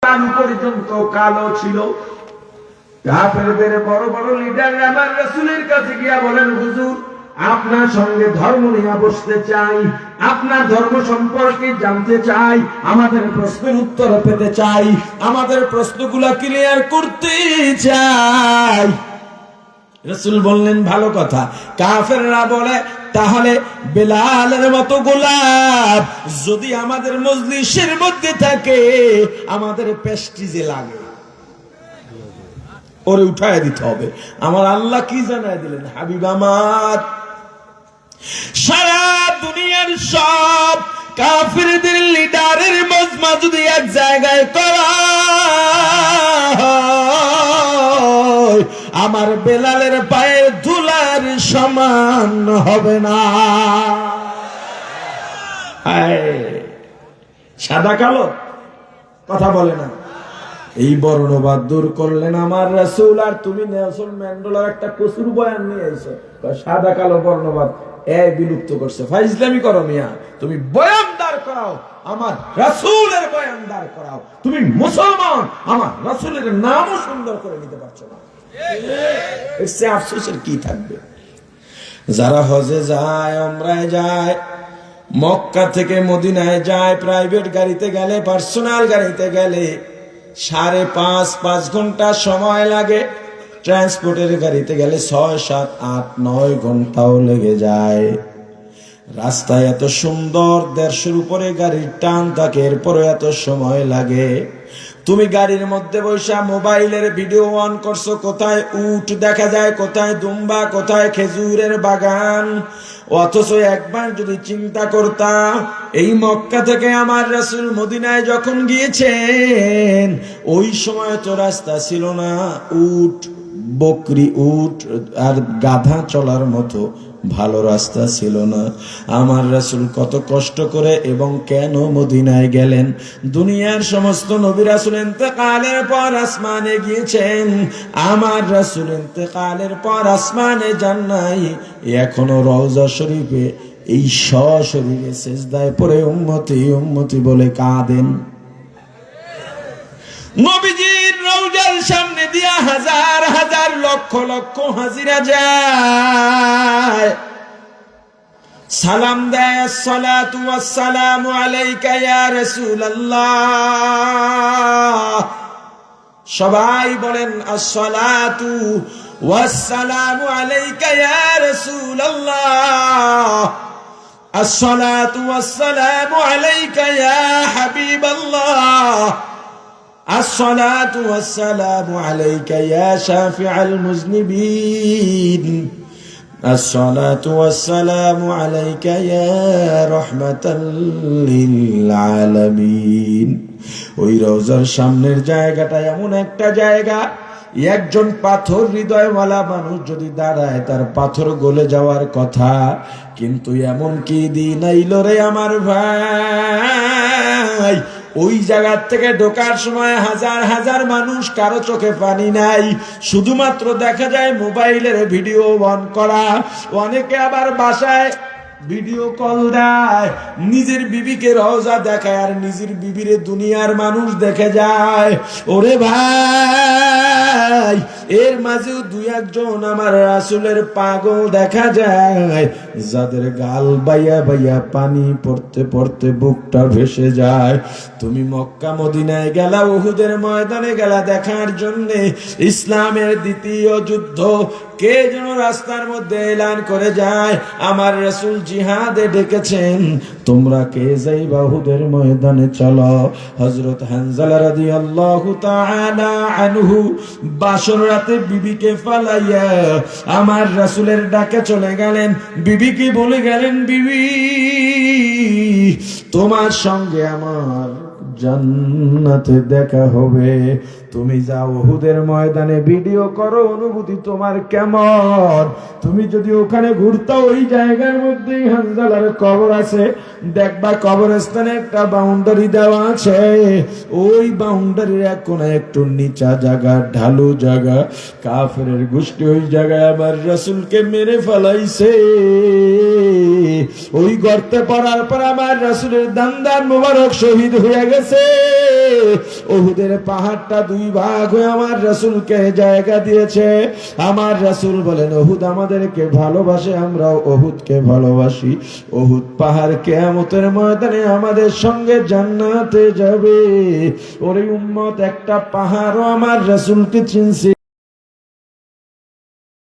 কান পর্যন্ত কালো ছিল। কাফেরদের বড় বড় লিডার আমার রাসূলের কাছে গিয়া বলেন, হুজুর আপনার সঙ্গে ধর্ম নিয়ে বসতে চাই, আপনার ধর্ম সম্পর্কে জানতে চাই, আমাদের প্রশ্নের উত্তর পেতে চাই, আমাদের প্রশ্নগুলো ক্লিয়ার করতে চাই। রাসূল বললেন, ভালো কথা। কাফেররা বলে, তাহলে বেলালের মতো গোলাপ যদি আমাদের মজলিসের মধ্যে থাকে, আমাদের প্রেস্টিজে লাগে, ওরে উঠায় দিতে হবে। আমার আল্লাহ কি জানায় দিলেন, হাবিব আমার, সারা দুনিয়ার সব কাফেরদের লিডারের মজমা যদি এক জায়গায় করা হয়, আমার বেলালের পায়ের ধুলার সমান হবে না। সাদা কালো কথা বলে না, এই বর্ণবাদ দূর করলেন আমার রাসূল। আর তুমি নেলসন ম্যান্ডেলার একটা কসুর বয়ান নিয়ে এসো, সাদা কালো বর্ণবাদ বিলুপ্ত করছে। ফাইজলামি করো মিয়া, তুমি বয়ান দাঁড় করাও, আমার রাসূলের বয়ান দাঁড় করাও। তুমি মুসলমান, আমার রাসূলের নামও সুন্দর করে নিতে পারছো না, এর চেয়ে আফসোসের কি থাকবে? যারা হজে যায়, উমরায় যায়, মক্কা থেকে মদিনায় যায়, প্রাইভেট গাড়িতে গেলে, পার্সোনাল গাড়িতে গেলে 5.5 ঘন্টা সময় লাগে। ট্রান্সপোর্টের গাড়িতে গেলে 6, 7, 8, 9 ঘন্টাও লেগে যায়। রাস্তায় এত সুন্দর, 150-এর উপরে গাড়ির টান থাকে, এরপরে এত সময় লাগে। তুমি গাড়ির মধ্যে বসে মোবাইলের ভিডিও অন করছো, কোথায় উট দেখা যায়, কোথায় দুম্বা, কোথায় খেজুরের বাগান। অথচ একবার যদি চিন্তা করতা, এই মক্কা থেকে আমার রাসূল মদিনায় যখন গিয়েছেন, ওই সময় তো রাস্তা ছিল না উট, বকরি, উট আর গাধা চলার মতো ভালো রাস্তা ছিল না। আমার রাসূল কত কষ্ট করে এবং কেন মদিনায় গেলেন? দুনিয়ার সমস্ত নবী রাসূল ইন্তেকালের পর আসমানে গিয়েছেন, আমার রাসূল ইন্তেকালের পর আসমানে যান নাই। এখনো রওজা শরীফে এই সশরীরে সিজদায় পড়ে উম্মতি উম্মতি বলে কাঁদেন। নবীজির রওজার সামনে দিয়া হাজার হাজার লক্ষ লক্ষ হাজিরা যায়, সালাম দেয়, আসসালাতু ওয়াসসালামু আলাইকা ইয়া রাসূলুল্লাহ। সবাই বলেন আসসালাতু ওয়াসসালামু আলাইকা ইয়া রাসূলুল্লাহ, আসসালাতু ওয়াসসালামু আলাইকা ইয়া হাবিবাল্লাহ, আসসালাতু ওয়াসসালামু আলাইকা ইয়া শাফিআল মুযনিবিন, আসসালাতু ওয়াসসালামু আলাইকা ইয়া রাহমাতাল লিল আলামিন। ওই রওজার সামনের জায়গাটা এমন একটা জায়গা, একজন পাথর হৃদয়ওয়ালা মানুষ যদি দাঁড়ায়, তার পাথর গলে যাওয়ার কথা। কিন্তু এমন কি দিন আইল রে আমার ভাই, ওই জায়গা থেকে ঢোকার সময় হাজার হাজার মানুষ, কারো চোখে পানি নাই, শুধুমাত্র দেখা যায় মোবাইলের ভিডিও অন করা। অনেকে আবার বাসায় ভিডিও কল দেয়, নিজের বিবিকে রওজা দেখায় আর নিজের বিবিরে দুনিয়ার মানুষ দেখে যায়। ওরে ভাই, এর মাঝেও 2-1 আমার রাসূলের পাগল দেখা যায়, যাদের গাল বাইয়া বাইয়া পানি পড়তে পড়তে বুকটা ভেসে যায়। তুমি মক্কা মদিনায় গেলা, উহুদের ময়দানে গেলা দেখার জন্যে ইসলামের দ্বিতীয় যুদ্ধ কে যেন রাস্তার মধ্যে এলান করে যায়, আমার রাসূল জিহাদে ডেকেছেন, তোমরা কে যাইবা উহুদের ময়দানে চলো। হযরত হানজালা রাদিয়াল্লাহু তাআলা আনহু বাসর রাতে বিবিকে ফালাইয়া আমার রাসূলের ডাকে চলে গেলেন। বিবিকে বলে গেলেন, বিবি তোমার সঙ্গে আমার জান্নাতে দেখা হবে, তুমি যাও উহুদের ময়দানে ভিডিও করো, অনুভূতি তোমার কেমন? তুমি যদি ওখানে ঘুরতো, ওই জায়গার মধ্যেই হানজালার কবর আছে, দেখবা কবরস্থানে একটা বাউন্ডারি দেওয়া আছে, ওই বাউন্ডারির এক কোনায় একটু নিচা জায়গা, ঢালু জায়গা, কাফেরের গোষ্ঠী ওই জায়গায় আমার রাসূলকে মেরে ফেলাইছে। ওই গর্তে পড়ার পর আমার রাসূলের দান মোবারক শহীদ হয়ে গেছে। উহুদের পাহাড়টা দুই ভাগ হয়ে আমার রাসূলকে জায়গা দিয়েছে। আমার রাসূল বলেন উহুদ আমাদেরকে ভালোবাসে, আমরাও উহুদকে ভালোবাসি। উহুদ পাহাড় কিয়ামতের ময়দানে আমাদের সঙ্গে জান্নাতে যাবে। ওরে উম্মত, একটা পাহাড়ও আমার রাসূলকে চিনছে